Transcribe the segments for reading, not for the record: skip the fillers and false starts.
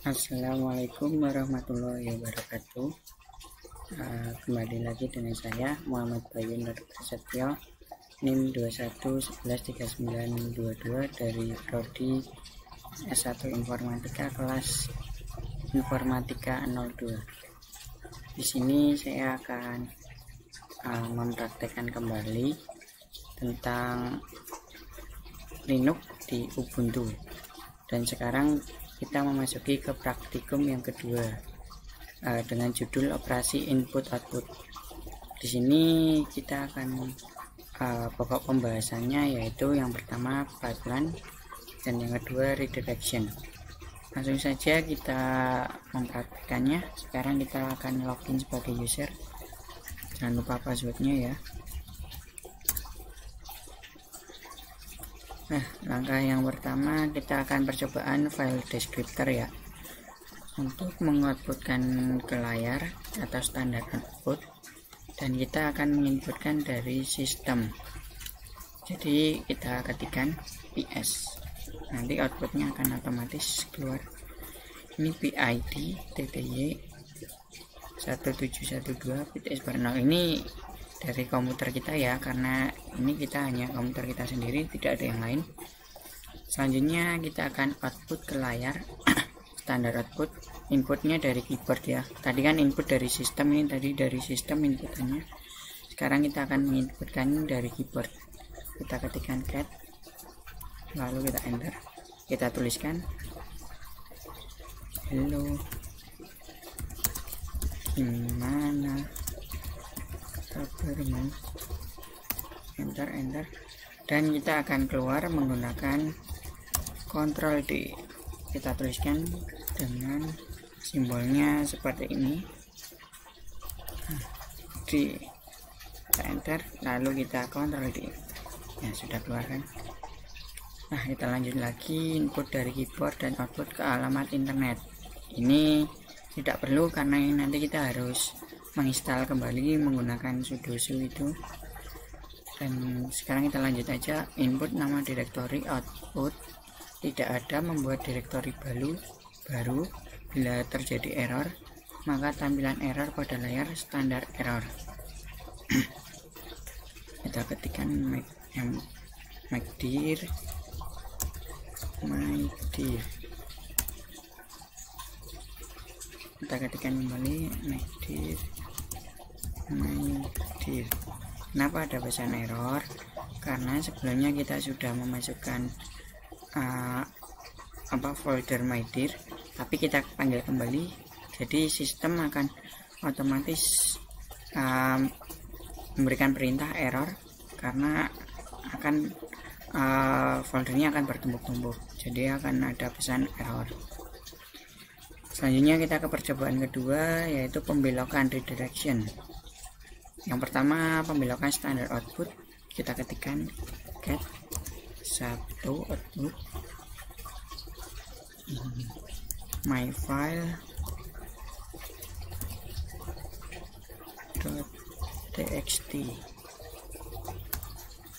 Assalamualaikum warahmatullahi wabarakatuh. Kembali lagi dengan saya Muhammad Bayu Nur Prasetyo, NIM 21113922 dari Prodi S1 Informatika kelas Informatika 02. Di sini saya akan mempraktekkan kembali tentang Linux di Ubuntu. Dan sekarang kita memasuki ke praktikum yang kedua dengan judul operasi input output. Di sini kita akan pokok pembahasannya yaitu yang pertama pipeline dan yang kedua redirection. Langsung saja kita mempraktikannya. Sekarang kita akan login sebagai user. Jangan lupa passwordnya ya. Nah, langkah yang pertama kita akan percobaan file descriptor ya, untuk mengoutputkan ke layar atau standar output, dan kita akan menginputkan dari sistem. Jadi kita ketikkan ps, nanti outputnya akan otomatis keluar. Ini PID TTY 1712 bit S/0. Ini dari komputer kita ya, karena ini kita hanya komputer kita sendiri, tidak ada yang lain. Selanjutnya kita akan output ke layar standar output, inputnya dari keyboard ya. Tadi kan input dari sistem, ini tadi dari sistem inputannya. Sekarang kita akan menginputkan dari keyboard. Kita ketikkan cat, lalu kita enter, kita tuliskan hello, gimana kabarmu, enter, dan kita akan keluar menggunakan Ctrl D. Kita tuliskan dengan simbolnya seperti ini, D, kita enter, lalu kita Ctrl D. Ya, sudah keluar kan. Nah, kita lanjut lagi, input dari keyboard dan output ke alamat internet. Ini tidak perlu karena nanti kita harus menginstal kembali menggunakan sudo su itu. Dan sekarang kita lanjut aja, input nama direktori, output tidak ada, membuat direktori baru. Bila terjadi error, maka tampilan error pada layar standar error. Kita ketikkan mcdir, kita ketikkan kembali mcdir. Kenapa ada pesan error? Karena sebelumnya kita sudah memasukkan folder mydir, tapi kita panggil kembali, jadi sistem akan otomatis memberikan perintah error karena akan foldernya akan bertumpuk-tumpuk, jadi akan ada pesan error. Selanjutnya kita ke percobaan kedua, yaitu pembelokan redirection. Yang pertama, pembelokan standar output. Kita ketikkan cat 1 output my file .txt.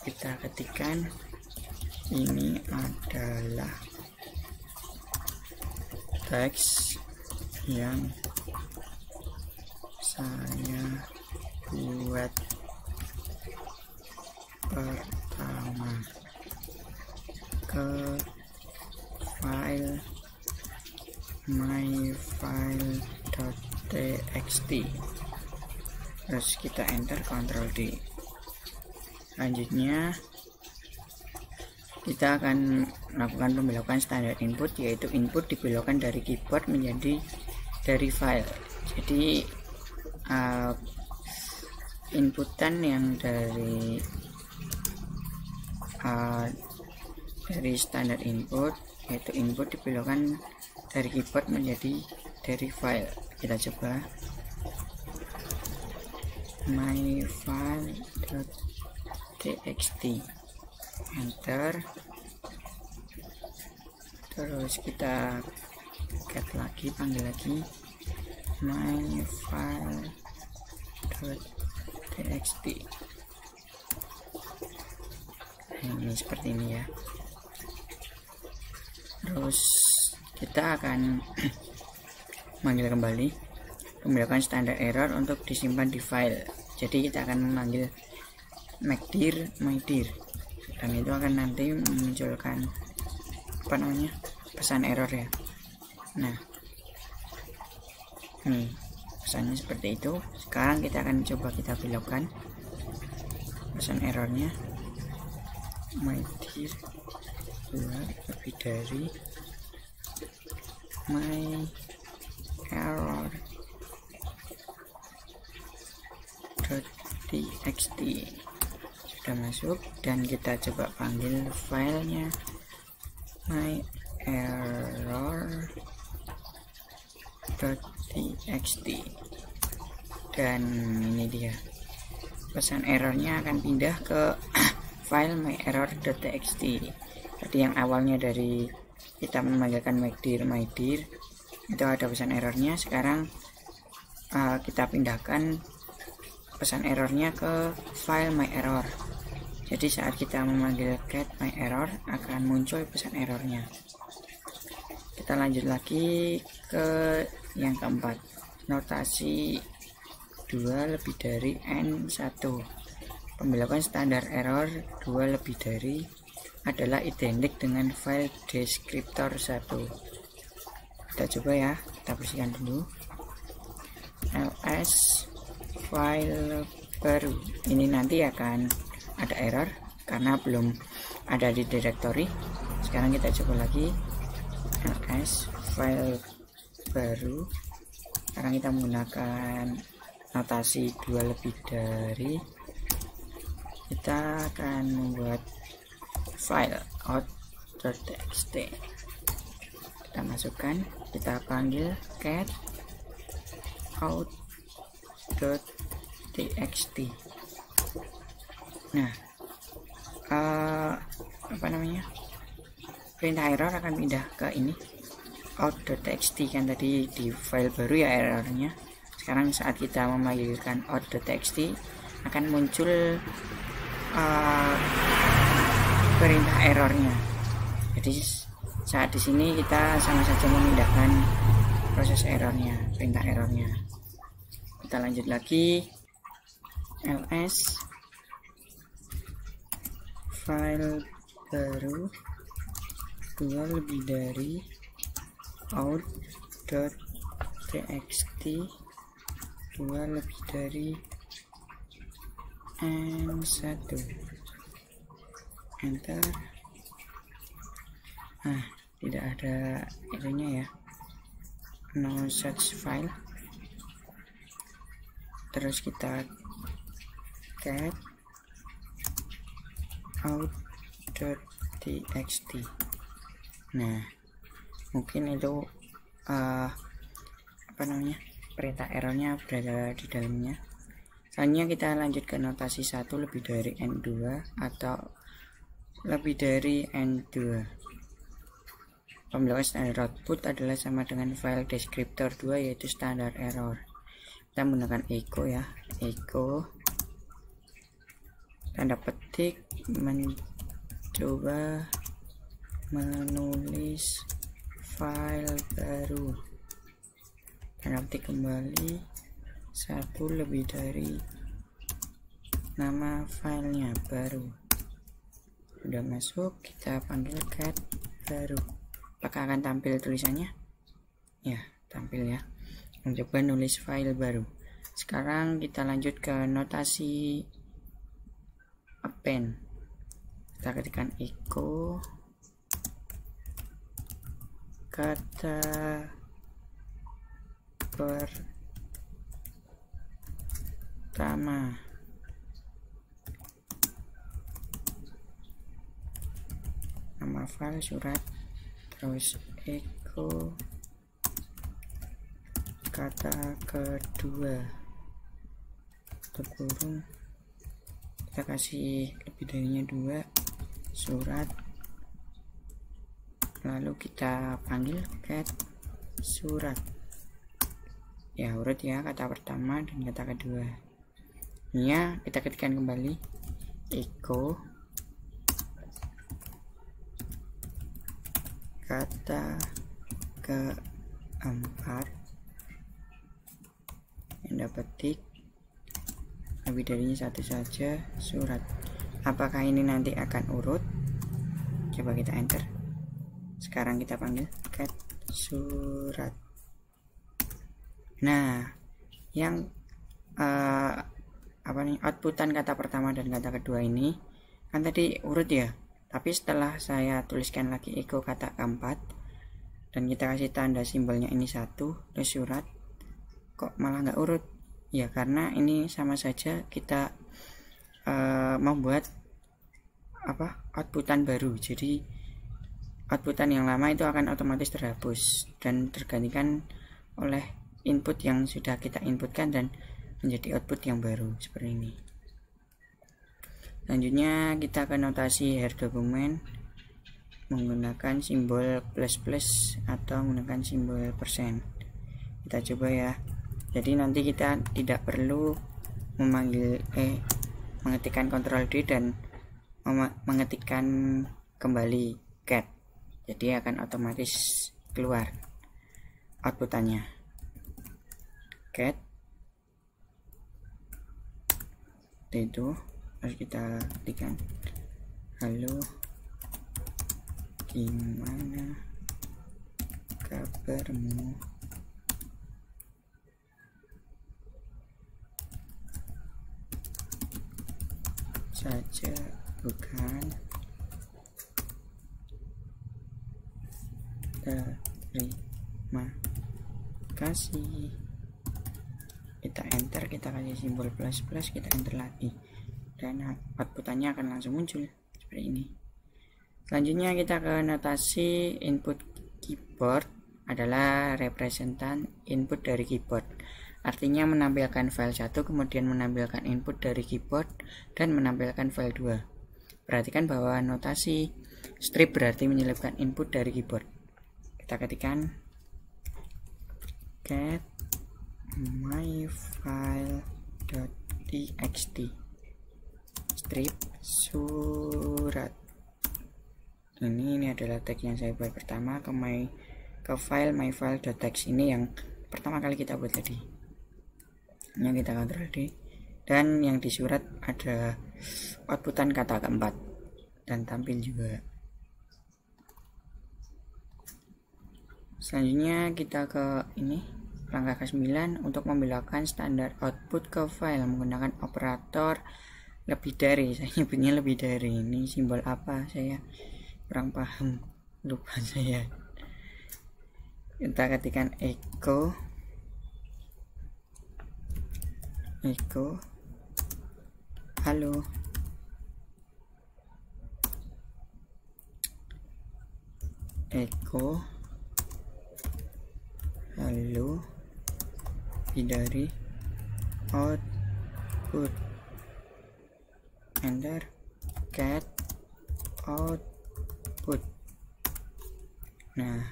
Kita ketikkan ini adalah teks yang saya buat pertama ke file myfile.txt. Terus kita enter, Ctrl D. Selanjutnya kita akan melakukan pembelokan standar input, yaitu input dibelokkan dari keyboard menjadi dari file. Jadi inputan yang dari standar input, yaitu input dibelokkan dari keyboard menjadi dari file. Kita coba myfile.txt, enter, terus kita cat lagi, panggil lagi myfile.txt. Ini seperti ini ya. Terus kita akan manggil kembali, membiarkan standar error untuk disimpan di file. Jadi kita akan memanggil make_dir my_dir, dan itu akan nanti memunculkan pesan error ya. Nah, ini pesannya seperti itu. Sekarang kita akan coba kita belokkan pesan errornya, my_dir 2 lebih dari my error .txt. Sudah masuk, dan kita coba panggil filenya my error .txt, dan ini dia pesan errornya akan pindah ke file my error.txt. Tadi yang awalnya dari kita memanggilkan make_dir my_dir itu ada pesan errornya. Sekarang kita pindahkan pesan errornya ke file my error. Jadi saat kita memanggil get my error akan muncul pesan errornya. Kita lanjut lagi ke yang keempat, notasi 2 lebih dari n1. Pembelokan standar error 2 lebih dari adalah identik dengan file deskriptor 1. Kita coba ya, kita bersihkan dulu. ls file baru, ini nanti akan ada error karena belum ada di directory. Sekarang kita coba lagi, ls file baru. Sekarang kita menggunakan notasi 2 lebih dari, kita akan membuat file out.txt. Kita masukkan, kita panggil get out.txt. Nah, perintah error akan pindah ke ini out.txt, kan tadi di file baru ya errornya. Sekarang saat kita memanggilkan out.txt akan muncul perintah errornya. Jadi saat di sini kita sama saja memindahkan proses errornya, perintah errornya. Kita lanjut lagi, ls file baru 2 lebih dari out.txt 2 lebih dari n1, enter. Tidak ada itunya ya, no such file. Terus kita get out.txt. Nah, mungkin itu perintah errornya berada di dalamnya. Selanjutnya kita lanjut ke notasi 1 lebih dari n2 atau lebih dari n2. Pemblokan standar output adalah sama dengan file deskriptor 2 yaitu standar error. Kita menggunakan echo ya, echo tanda petik mencoba menulis file baru, tanda petik kembali 1 lebih dari nama filenya baru. Sudah masuk, kita panggil get baru. Apakah akan tampil tulisannya? Ya, tampil ya. Mencoba nulis file baru. Sekarang kita lanjut ke notasi append. Kita ketikkan echo kata pertama, nama file surat, terus echo kata kedua, kurung, kita kasih lebih darinya 2, surat, lalu kita panggil get surat ya, urut ya, kata pertama dan kata kedua. Ini kita ketikkan kembali echo kata keempat, Anda petik lebih darinya satu saja, surat. Apakah ini nanti akan urut? Coba kita enter. Sekarang kita panggil cat surat. Nah, yang outputan kata pertama dan kata kedua ini kan tadi urut ya, tapi setelah saya tuliskan lagi echo kata keempat dan kita kasih tanda simbolnya ini satu, terus surat, kok malah nggak urut ya? Karena ini sama saja kita membuat outputan baru, jadi outputan yang lama itu akan otomatis terhapus dan tergantikan oleh input yang sudah kita inputkan dan menjadi output yang baru seperti ini. Selanjutnya kita ke notasi header dokumen menggunakan simbol plus atau menggunakan simbol persen. Kita coba ya. Jadi nanti kita tidak perlu mengetikkan Ctrl D dan mengetikkan kembali cat. Jadi akan otomatis keluar outputannya. Cat itu harus kita ketikkan halo gimana kabarmu, saja bukan, terima kasih. Kita enter, kita kasih simbol plus, kita enter lagi dan outputannya akan langsung muncul seperti ini. Selanjutnya kita ke notasi input keyboard adalah representan input dari keyboard, artinya menampilkan file 1 kemudian menampilkan input dari keyboard dan menampilkan file 2. Perhatikan bahwa notasi strip berarti menyelipkan input dari keyboard. Kita ketikkan cat myfile.txt strip surat. Ini adalah tag yang saya buat pertama ke file myfile.txt ini yang pertama kali kita buat tadi. Ini kita Ctrl D dan yang di surat ada outputan kata keempat dan tampil juga. Selanjutnya kita ke ini langkah ke-9 untuk membelokkan standar output ke file menggunakan operator lebih dari. Saya nyebutnya lebih dari, ini simbol apa saya kurang paham, lupa saya. Kita ketikkan echo halo echo halo dari output, enter cat output. Nah,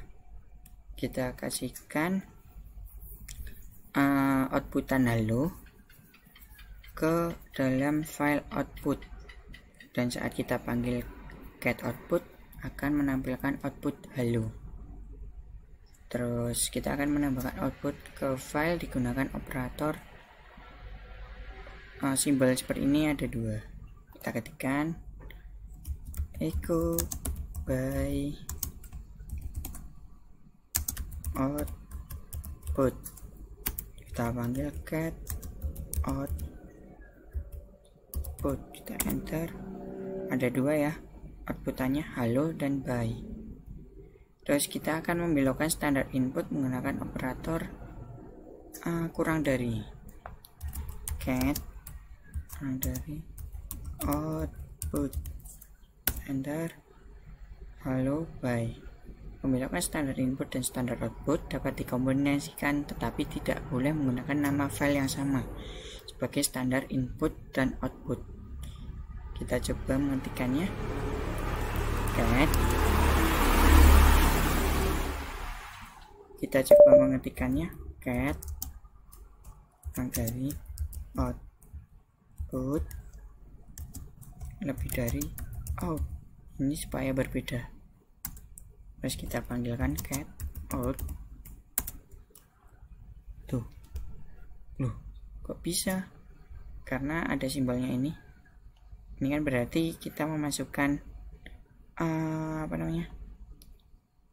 kita kasihkan outputan halo ke dalam file output dan saat kita panggil cat output akan menampilkan output halo. Terus kita akan menambahkan output ke file digunakan operator simbol seperti ini, ada dua. Kita ketikkan echo by output, kita panggil cat output, kita enter. Ada dua ya outputannya, halo dan by. Terus kita akan membelokkan standar input menggunakan operator kurang dari, cat kurang dari output, enter halo by. Membelokkan standar input dan standar output dapat dikombinasikan tetapi tidak boleh menggunakan nama file yang sama sebagai standar input dan output. Kita coba mengetikkannya, cat. Kita coba mengetikkannya cat dari output lebih dari out, ini supaya berbeda. Terus kita panggilkan cat out. Tuh, loh, Kok bisa? Karena ada simbolnya ini. Ini kan berarti kita memasukkan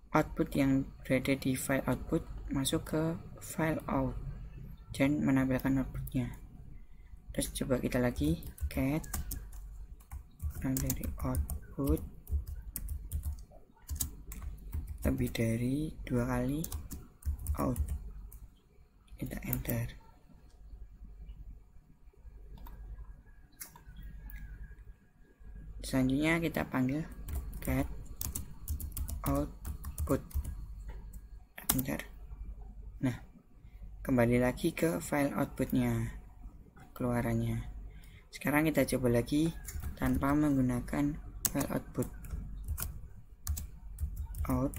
output yang berada di file output masuk ke file out dan menampilkan outputnya. Terus coba kita lagi cat dari output lebih dari 2 kali out, kita enter. Selanjutnya kita panggil cat output, enter. Nah, kembali lagi ke file outputnya, keluarannya. Sekarang kita coba lagi tanpa menggunakan file output. Out,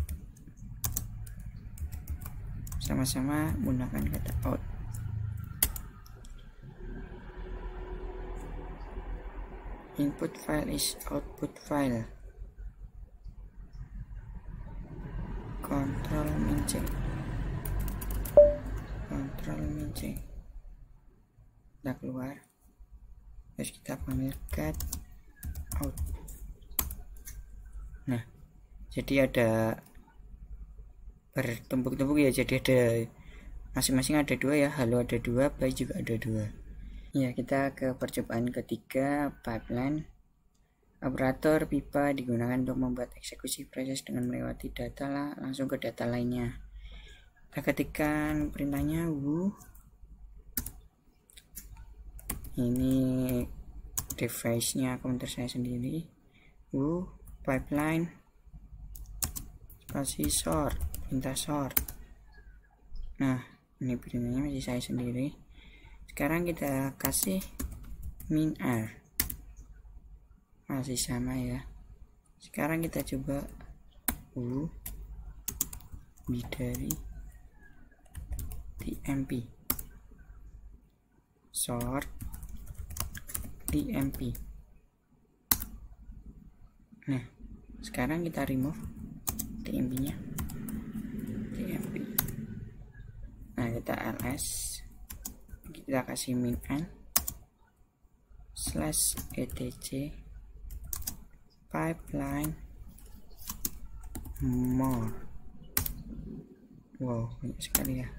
sama-sama menggunakan kata out. Input file is output file. Control min C. Kita keluar, terus kita panggil cat out. Nah, jadi ada bertumpuk-tumpuk ya, jadi ada masing-masing ada 2 ya, halo ada 2, play juga ada 2 ya. Kita ke percobaan ketiga, pipeline. Operator pipa digunakan untuk membuat eksekusi proses dengan melewati data langsung ke data lainnya. Kita ketikkan perintahnya ini device-nya komputer saya sendiri, pipeline spasi sort, perintah sort. Nah, ini perintahnya masih saya sendiri. Sekarang kita kasih min r, masih sama ya. Sekarang kita coba dari tmp sort tmp. Nah, sekarang kita remove tmp nya, nah kita ls, kita kasih min n /etc pipeline more. Wow, banyak sekali ya.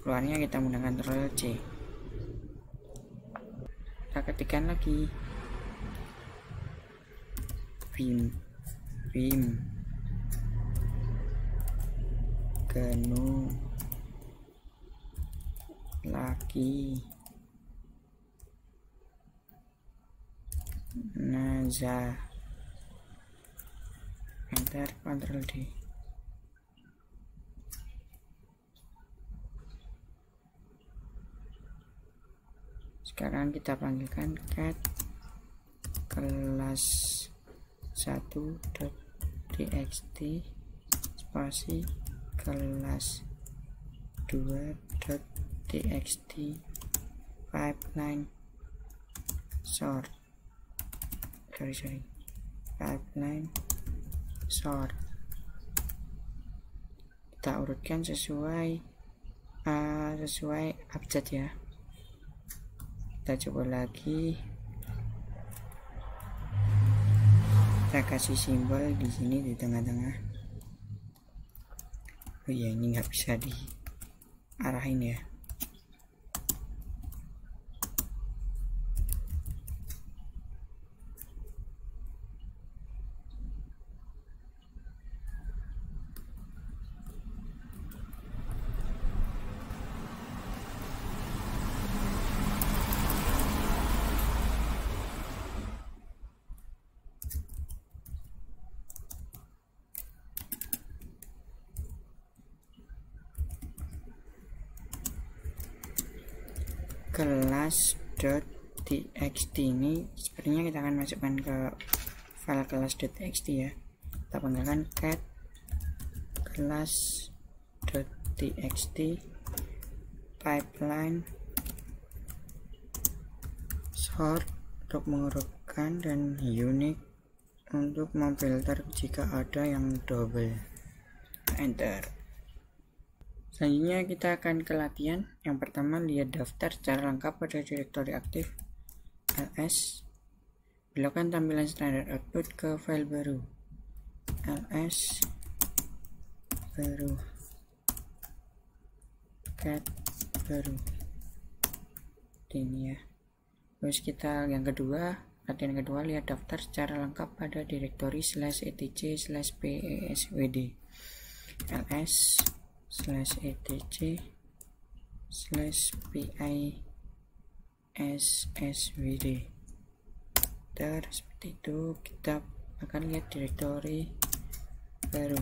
Keluarnya kita menggunakan Ctrl C. Kita ketikkan lagi vim GNU lagi naza, enter, Ctrl D. Sekarang kita panggilkan cat kelas 1.txt spasi kelas 2.txt pipeline sort, pipeline sort. Kita urutkan sesuai abjad ya. Kita coba lagi, kita kasih simbol di sini di tengah-tengah. Oh iya, ini nggak bisa diarahin ya. Kelas.txt ini sepertinya kita akan masukkan ke file kelas.txt ya. Kita panggilkan cat kelas.txt pipeline sort untuk mengurutkan dan unique untuk memfilter jika ada yang double, enter. Selanjutnya kita akan ke latihan. Yang pertama, lihat daftar secara lengkap pada direktori aktif ls. Belokkan tampilan standar output ke file baru ls baru cat baru ini ya. Terus kita yang kedua, latihan kedua, lihat daftar secara lengkap pada direktori /etc/peswd ls/etc/piswd. Seperti itu, kita akan lihat direktori baru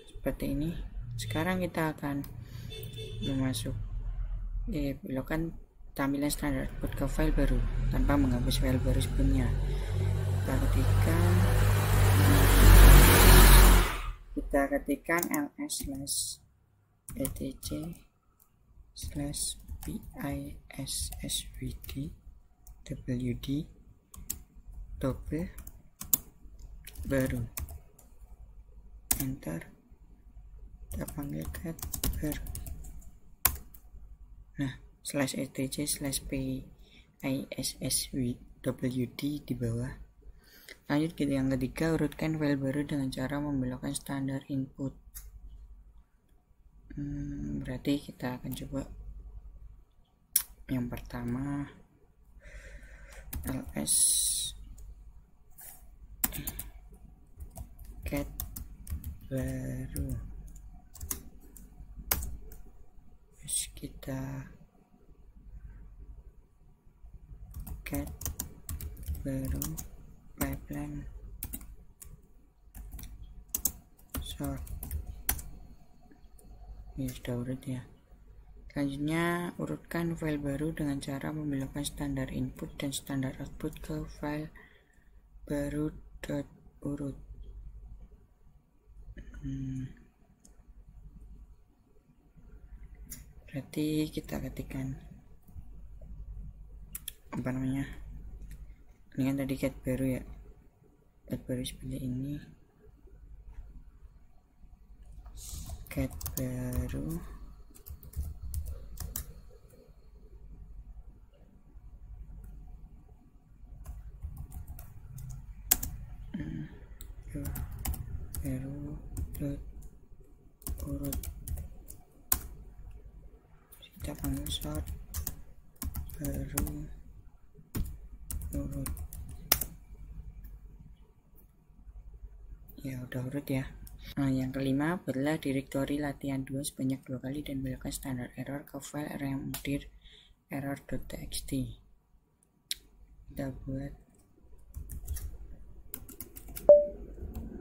seperti ini. Sekarang kita akan belokkan tampilan standar output ke file baru tanpa menghapus file baru sebelumnya. Kita ketikkan ls/etc/piswd double baru, enter, kita panggil cat baru. Nah, /etc/piswd di bawah. Lanjut ke yang ketiga, urutkan file baru dengan cara membelokkan standar input. Berarti kita akan coba yang pertama, ls cat baru. Terus kita cat baru pipeline sort. Ini sudah urut ya. Selanjutnya, urutkan file baru dengan cara membelokkan standar input dan standar output ke file baru.urut. Berarti kita ketikkan apa namanya, ini kan tadi cat baru ya, cat baru seperti ini, cat baru urut, kita panggil sort baru urut. Ya udah urut ya. Nah, yang kelima, buatlah direktori latihan 2 sebanyak 2 kali dan belokkan standar error ke file rmdir error.txt. Kita buat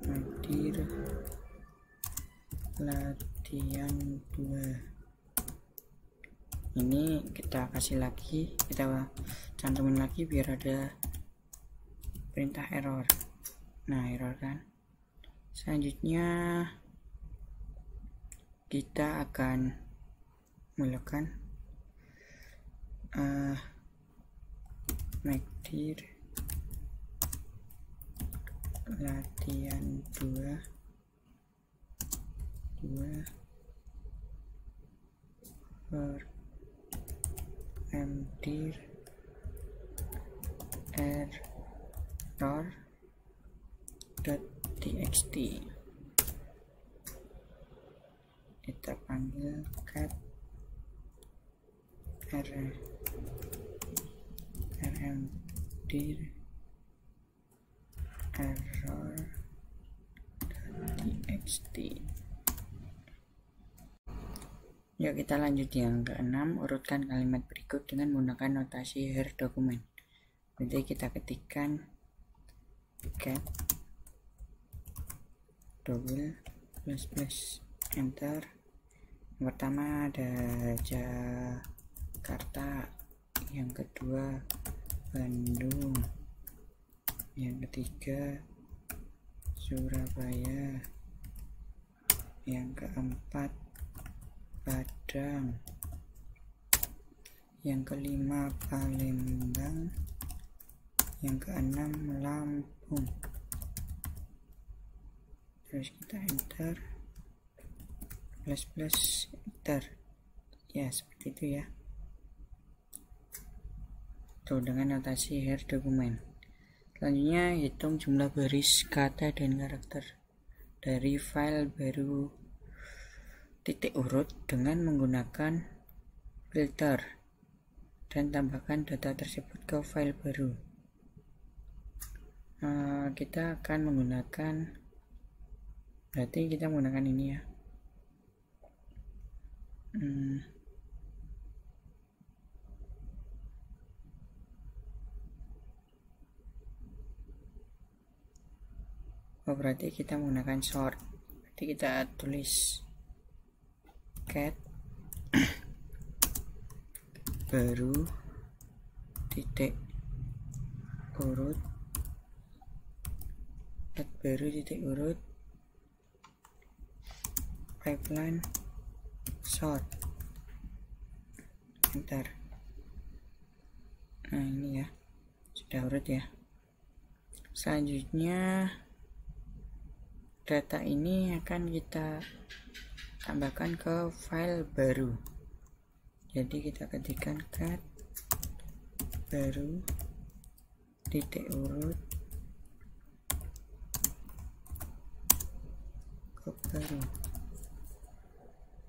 rmdir latihan 2. Ini kita kasih lagi, kita cantumin lagi biar ada perintah error. Nah, error kan. Selanjutnya kita akan melakukan mkdir latihan 2 for mkdir error.txt. Kita panggil cat rmdir error.txt. Yuk kita lanjut yang keenam, urutkan kalimat berikut dengan menggunakan notasi her dokumen. Nanti kita ketikkan cat double plus enter. Yang pertama ada Jakarta, yang kedua Bandung, yang ketiga Surabaya, yang keempat Padang, yang kelima Palembang, yang keenam Lampung. Terus kita enter. plus enter. Ya seperti itu ya. Tuh, dengan notasi here dokumen. Selanjutnya hitung jumlah baris kata dan karakter dari file baru titik urut dengan menggunakan filter dan tambahkan data tersebut ke file baru. Kita akan menggunakan, berarti kita menggunakan ini ya. Berarti kita menggunakan sort. Berarti kita tulis cat baru titik urut, cat baru titik urut, pipeline sort, enter. Nah ini ya, sudah urut ya. Selanjutnya data ini akan kita tambahkan ke file baru. Jadi kita ketikkan cat baru titik urut ke baru,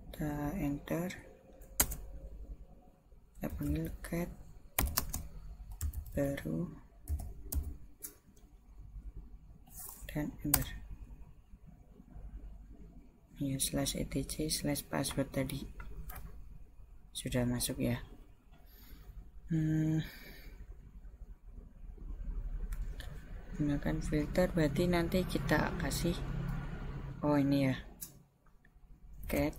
kita enter, kita panggil cat baru dan enter ya, /etc/password tadi sudah masuk ya. Gunakan filter, berarti nanti kita kasih ini ya, cat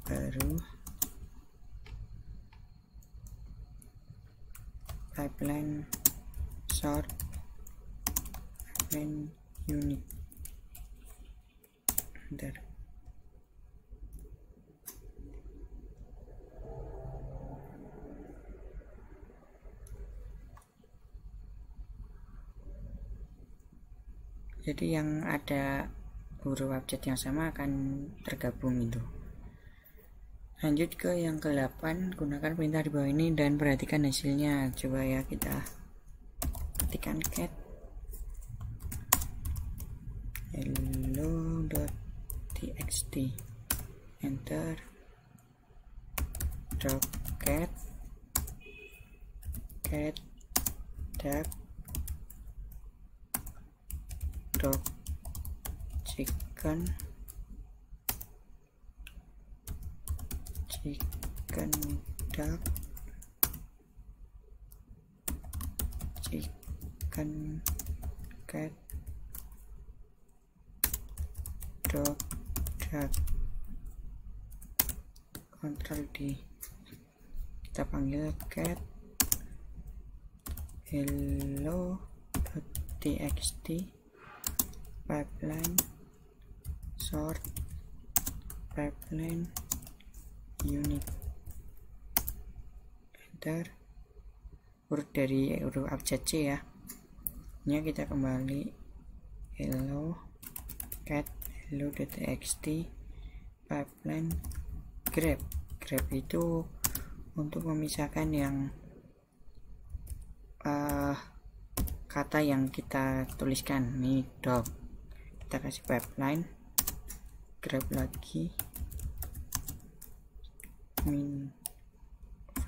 baru pipeline sort pipeline unit, enter. Jadi yang ada huruf abjad yang sama akan tergabung itu. Lanjut ke yang ke-8, gunakan perintah di bawah ini dan perhatikan hasilnya. Coba ya, kita ketikkan cat hello.txt, enter, drop cat dap drop chicken duck chicken cat dog duck, Ctrl D, kita panggil cat hello.txt pipeline sort pipeline unit, enter. Urut dari huruf abjad C ya. Ini kita kembali hello cat hello.txt pipeline grep itu untuk memisahkan yang kata yang kita tuliskan. Nih dog, kita kasih pipeline grab lagi min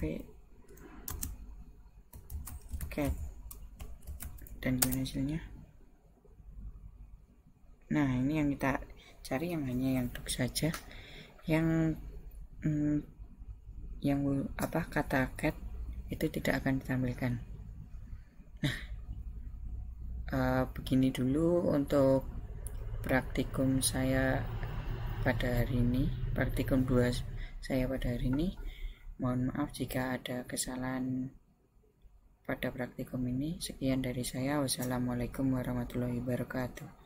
v cat, dan gimana hasilnya. Nah ini yang kita cari, yang hanya yang dog saja, yang kata cat itu tidak akan ditampilkan. Nah begini dulu untuk praktikum saya pada hari ini, praktikum 2 saya pada hari ini. Mohon maaf jika ada kesalahan pada praktikum ini. Sekian dari saya. Wassalamualaikum warahmatullahi wabarakatuh.